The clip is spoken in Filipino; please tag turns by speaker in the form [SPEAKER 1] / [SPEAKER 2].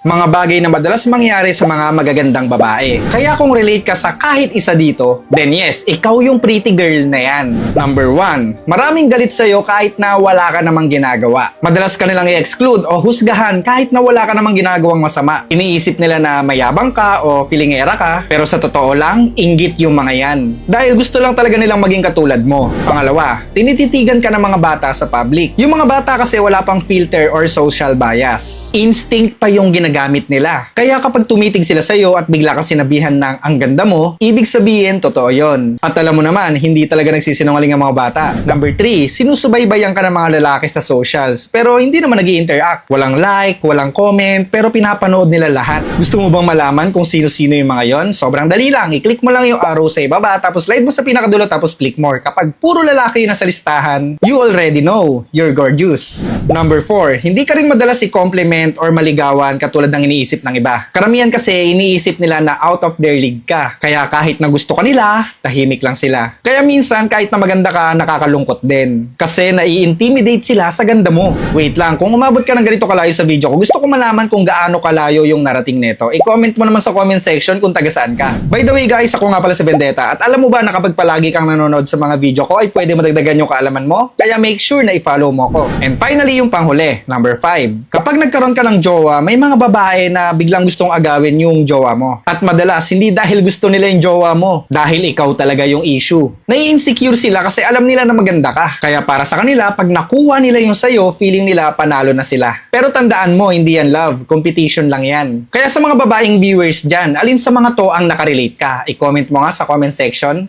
[SPEAKER 1] Mga bagay na madalas mangyari sa mga magagandang babae. Kaya kung relate ka sa kahit isa dito, then yes, ikaw yung pretty girl na yan. Number 1. Maraming galit sa'yo kahit na wala ka namang ginagawa. Madalas ka nilang i-exclude o husgahan kahit na wala ka namang ginagawang masama. Iniisip nila na mayabang ka o filingera ka, pero sa totoo lang, inggit yung mga yan. Dahil gusto lang talaga nilang maging katulad mo. Pangalawa, tinititigan ka ng mga bata sa public. Yung mga bata kasi wala pang filter or social bias. Instinct pa yung ginagamit nila. Kaya kapag tumitig sila sa'yo at bigla kang sinabihan ng ang ganda mo, ibig sabihin totoo yon. At alam mo naman, hindi talaga nagsisinungaling ang mga bata. Number 3, sinusubaybayan ka ng mga lalaki sa socials pero hindi naman nag-i-interact. Walang like, walang comment, pero pinapanood nila lahat. Gusto mo bang malaman kung sino-sino yung mga yon? Sobrang dali lang. I-click mo lang yung arrow sa ibaba, tapos slide mo sa pinakadulo, tapos click more. Kapag puro lalaki yung nasa listahan, you already know, you're gorgeous. Number 4, hindi ka rin madalas i-compliment or maligawan katulad ng iniisip ng iba. Karamihan kasi iniisip nila na out of their league ka. Kaya kahit na gusto ka nila, tahimik lang sila. Kaya minsan kahit na maganda ka, nakakalungkot din. Kasi nai-intimidate sila sa ganda mo. Wait lang, kung umabot ka ng ganito kalayo sa video ko, gusto ko malaman kung gaano kalayo yung narating neto. I-comment mo naman sa comment section kung taga saan ka. By the way guys, ako nga pala si Vendetta. At alam mo ba na kapag palagi kang nanonood sa mga video ko, ay pwede madagdagan yung kaalaman mo? Kaya make sure na i-follow mo ko. And finally, yung panghuli, number 5. Kapag nagkaroon ka ng jowa, may mga babae na biglang gustong agawin yung jowa mo. At madalas, hindi dahil gusto nila yung jowa mo, dahil ikaw talaga yung issue. Nai-insecure sila kasi alam nila na maganda ka. Kaya para sa kanila, pag nakuha nila yung sayo, feeling nila panalo na sila. Pero tandaan mo, hindi yan love. Competition lang yan. Kaya sa mga babaeng viewers dyan, alin sa mga to ang nakarelate ka? I-comment mo nga sa comment section.